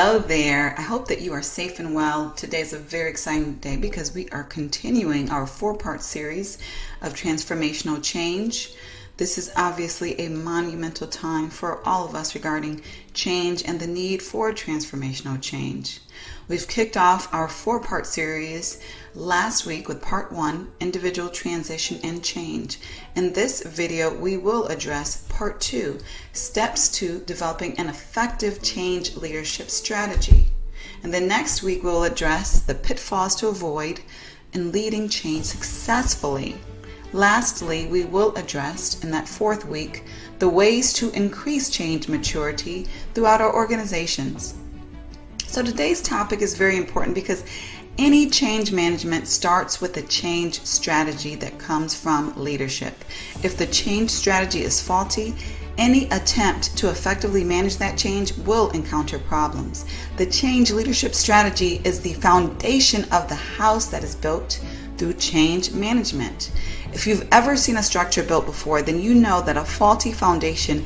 Hello there. I hope that you are safe and well. Today is a very exciting day because we are continuing our 4-part series of transformational change. This is obviously a monumental time for all of us regarding change and the need for transformational change. We've kicked off our 4-part series last week with part 1, individual transition and change. In this video, we will address part 2, steps to developing an effective change leadership strategy. And then next week, we'll address the pitfalls to avoid in leading change successfully. Lastly, we will address in that 4th week the ways to increase change maturity throughout our organizations. So today's topic is very important because any change management starts with a change strategy that comes from leadership. If the change strategy is faulty, any attempt to effectively manage that change will encounter problems. The change leadership strategy is the foundation of the house that is built through change management. If you've ever seen a structure built before, then you know that a faulty foundation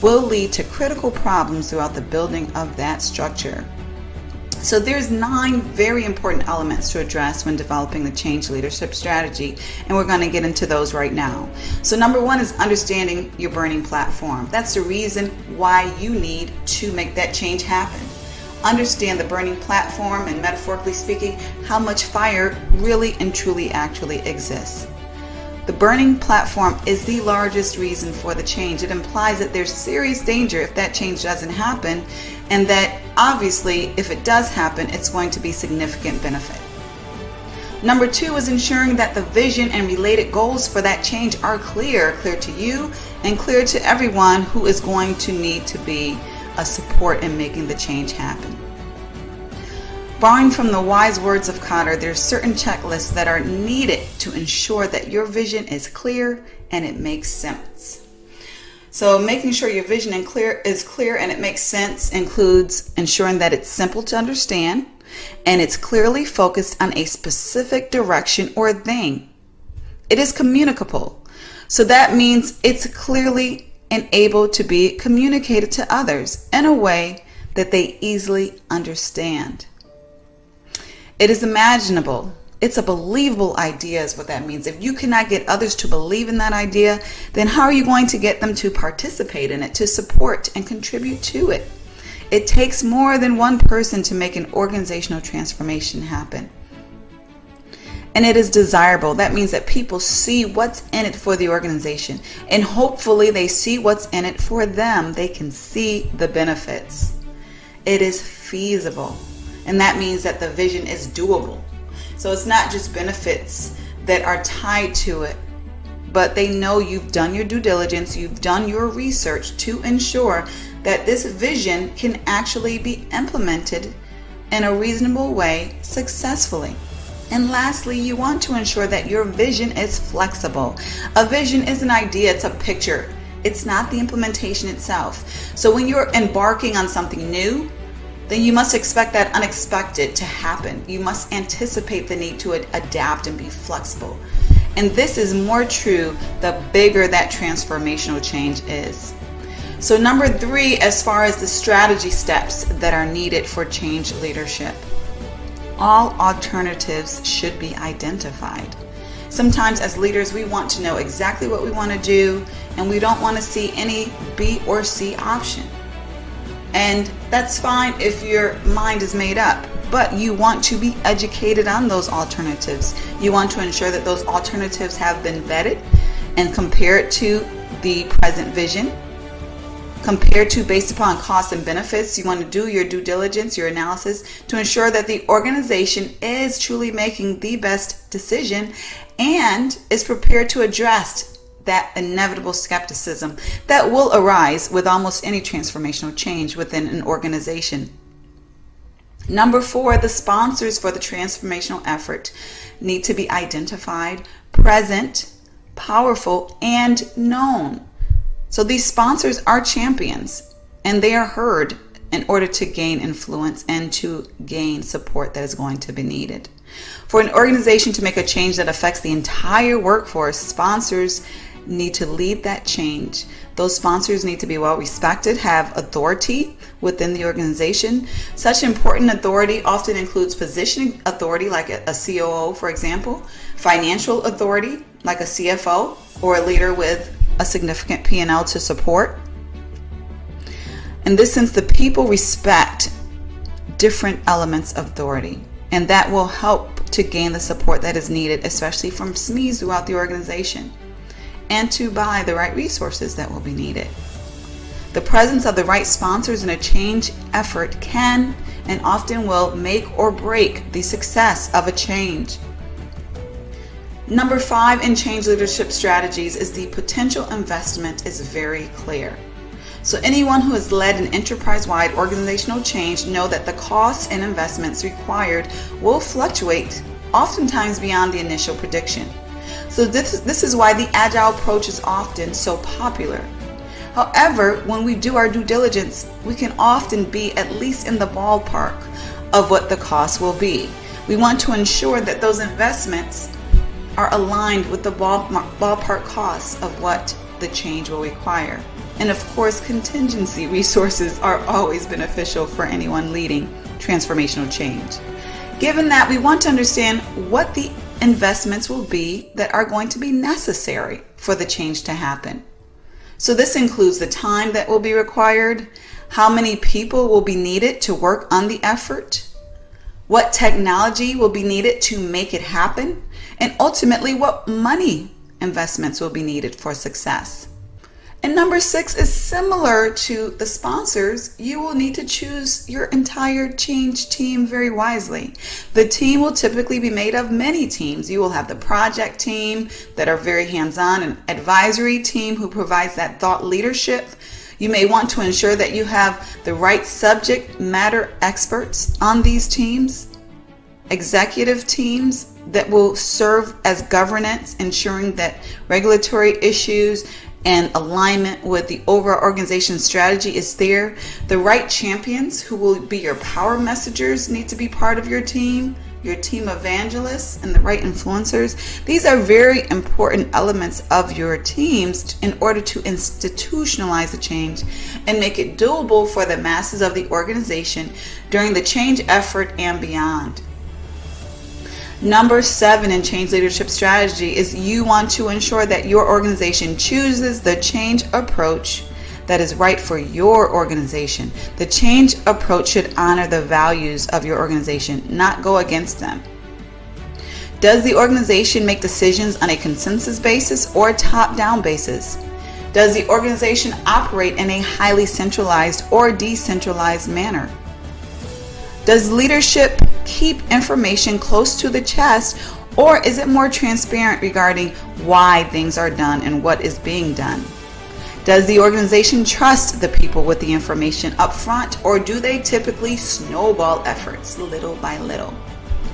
will lead to critical problems throughout the building of that structure. So there's 9 very important elements to address when developing the change leadership strategy, and we're going to get into those right now. So number 1 is understanding your burning platform. That's the reason why you need to make that change happen. Understand the burning platform and, metaphorically speaking, how much fire really and truly actually exists. The burning platform is the largest reason for the change. It implies that there's serious danger if that change doesn't happen, and that obviously if it does happen, it's going to be significant benefit. Number 2 is ensuring that the vision and related goals for that change are clear to you and clear to everyone who is going to need to be a support in making the change happen. Borrowing from the wise words of Cotter, there are certain checklists that are needed to ensure that your vision is clear and it makes sense. So making sure your vision is clear and it makes sense includes ensuring that it's simple to understand and it's clearly focused on a specific direction or thing. It is communicable. So that means it's clearly and able to be communicated to others in a way that they easily understand. It is imaginable. It's a believable idea is what that means. If you cannot get others to believe in that idea, then how are you going to get them to participate in it, to support and contribute to it? It takes more than one person to make an organizational transformation happen. And it is desirable. That means that people see what's in it for the organization. And hopefully they see what's in it for them. They can see the benefits. It is feasible. And that means that the vision is doable. So it's not just benefits that are tied to it, but they know you've done your due diligence, you've done your research to ensure that this vision can actually be implemented in a reasonable way successfully. And lastly, you want to ensure that your vision is flexible. A vision is an idea, it's a picture. It's not the implementation itself. So when you're embarking on something new, then you must expect that unexpected to happen. You must anticipate the need to adapt and be flexible. And this is more true the bigger that transformational change is. So number 3, as far as the strategy steps that are needed for change leadership, all alternatives should be identified. Sometimes as leaders, we want to know exactly what we want to do, and we don't want to see any B or C option. And that's fine if your mind is made up, but you want to be educated on those alternatives. You want to ensure that those alternatives have been vetted and compared to the present vision, compared to based upon costs and benefits. You want to do your due diligence, your analysis to ensure that the organization is truly making the best decision and is prepared to address that inevitable skepticism that will arise with almost any transformational change within an organization. Number 4, the sponsors for the transformational effort need to be identified, present, powerful, and known. So these sponsors are champions, and they are heard in order to gain influence and to gain support that is going to be needed. For an organization to make a change that affects the entire workforce, sponsors need to lead that change. Those sponsors need to be well respected, have authority within the organization. Such important authority often includes positioning authority, like a COO, for example, financial authority, like a CFO, or a leader with a significant P&L to support. In this sense, the people respect different elements of authority, and that will help to gain the support that is needed, especially from SMEs throughout the organization, and to buy the right resources that will be needed. The presence of the right sponsors in a change effort can and often will make or break the success of a change. Number 5 in change leadership strategies is the potential investment is very clear. So anyone who has led an enterprise-wide organizational change know that the costs and investments required will fluctuate, oftentimes beyond the initial prediction. So this is why the agile approach is often so popular. However, when we do our due diligence, we can often be at least in the ballpark of what the cost will be. We want to ensure that those investments are aligned with the ballpark costs of what the change will require. And of course, contingency resources are always beneficial for anyone leading transformational change. Given that, we want to understand what the investments will be that are going to be necessary for the change to happen. So this includes the time that will be required, how many people will be needed to work on the effort, what technology will be needed to make it happen, and ultimately what money investments will be needed for success. And number 6 is similar to the sponsors. You will need to choose your entire change team very wisely. The team will typically be made of many teams. You will have the project team that are very hands-on, an advisory team who provides that thought leadership. You may want to ensure that you have the right subject matter experts on these teams, executive teams that will serve as governance, ensuring that regulatory issues and alignment with the overall organization strategy is there. The right champions who will be your power messengers need to be part of your team evangelists, and the right influencers. These are very important elements of your teams in order to institutionalize the change and make it doable for the masses of the organization during the change effort and beyond. Number 7 in change leadership strategy is you want to ensure that your organization chooses the change approach that is right for your organization. The change approach should honor the values of your organization, not go against them. Does the organization make decisions on a consensus basis or top-down basis? Does the organization operate in a highly centralized or decentralized manner? Does leadership keep information close to the chest, or is it more transparent regarding why things are done and what is being done? Does the organization trust the people with the information up front, or do they typically snowball efforts little by little?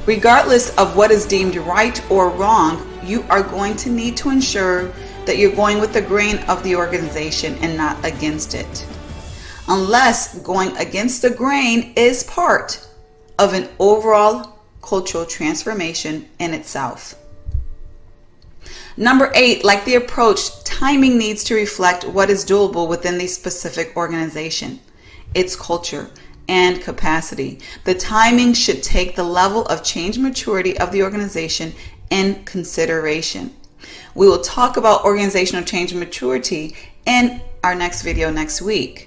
Regardless of what is deemed right or wrong, you are going to need to ensure that you're going with the grain of the organization and not against it, unless going against the grain is part of an overall cultural transformation in itself. Number 8, like the approach, timing needs to reflect what is doable within the specific organization, its culture, and capacity. The timing should take the level of change maturity of the organization in consideration. We will talk about organizational change maturity in our next video next week.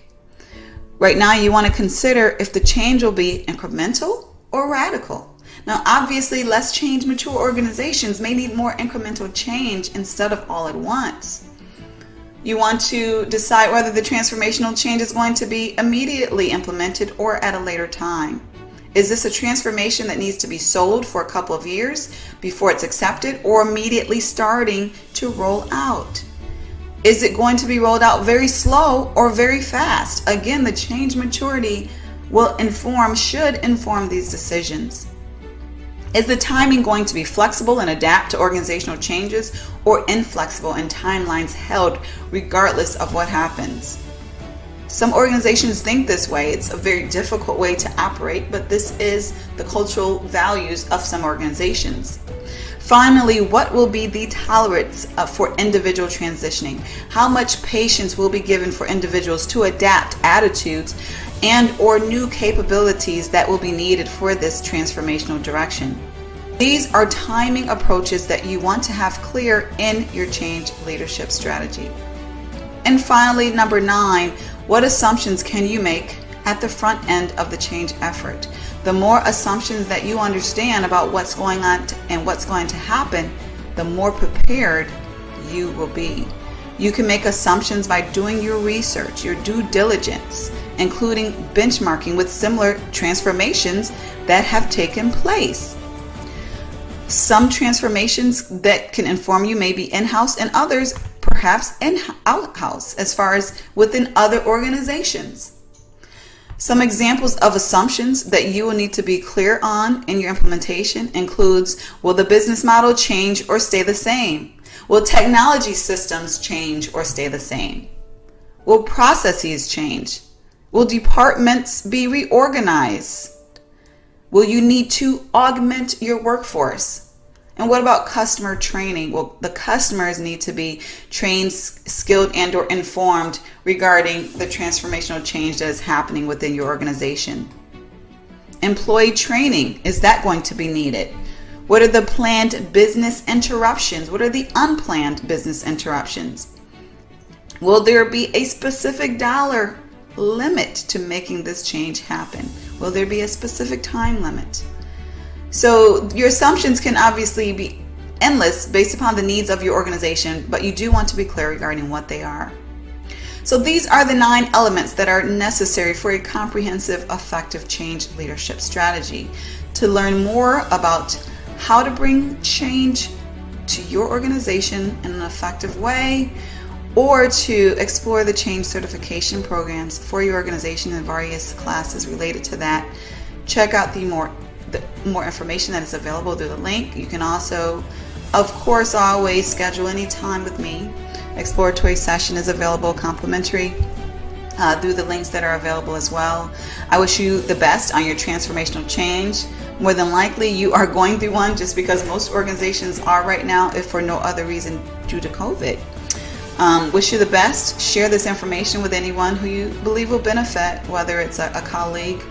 Right now, you want to consider if the change will be incremental or radical. Now, obviously, less change mature organizations may need more incremental change instead of all at once. You want to decide whether the transformational change is going to be immediately implemented or at a later time. Is this a transformation that needs to be sold for a couple of years before it's accepted, or immediately starting to roll out? Is it going to be rolled out very slow or very fast? Again, the change maturity should inform these decisions. Is the timing going to be flexible and adapt to organizational changes, or inflexible and timelines held regardless of what happens? Some organizations think this way. It's a very difficult way to operate, but this is the cultural values of some organizations. Finally, what will be the tolerance for individual transitioning? How much patience will be given for individuals to adapt attitudes and or new capabilities that will be needed for this transformational direction? These are timing approaches that you want to have clear in your change leadership strategy. And finally, number 9, what assumptions can you make at the front end of the change effort? The more assumptions that you understand about what's going on and what's going to happen, the more prepared you will be. You can make assumptions by doing your research, your due diligence, including benchmarking with similar transformations that have taken place. Some transformations that can inform you may be in-house and others perhaps out-house as far as within other organizations. Some examples of assumptions that you will need to be clear on in your implementation includes, will the business model change or stay the same? Will technology systems change or stay the same? Will processes change? Will departments be reorganized? Will you need to augment your workforce? And what about customer training? Well, the customers need to be trained, skilled, and or informed regarding the transformational change that is happening within your organization. Employee training, is that going to be needed? What are the planned business interruptions? What are the unplanned business interruptions? Will there be a specific dollar limit to making this change happen? Will there be a specific time limit? So your assumptions can obviously be endless based upon the needs of your organization, but you do want to be clear regarding what they are. So these are the 9 elements that are necessary for a comprehensive, effective change leadership strategy. To learn more about how to bring change to your organization in an effective way, or to explore the change certification programs for your organization and various classes related to that, check out the more information that is available through the link. You can also, of course, always schedule any time with me. Exploratory session is available complimentary through the links that are available as well. I wish you the best on your transformational change. More than likely you are going through one, just because most organizations are right now, if for no other reason due to COVID. Wish you the best. Share this information with anyone who you believe will benefit, whether it's a colleague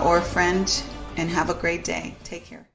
or a friend, and have a great day. Take care.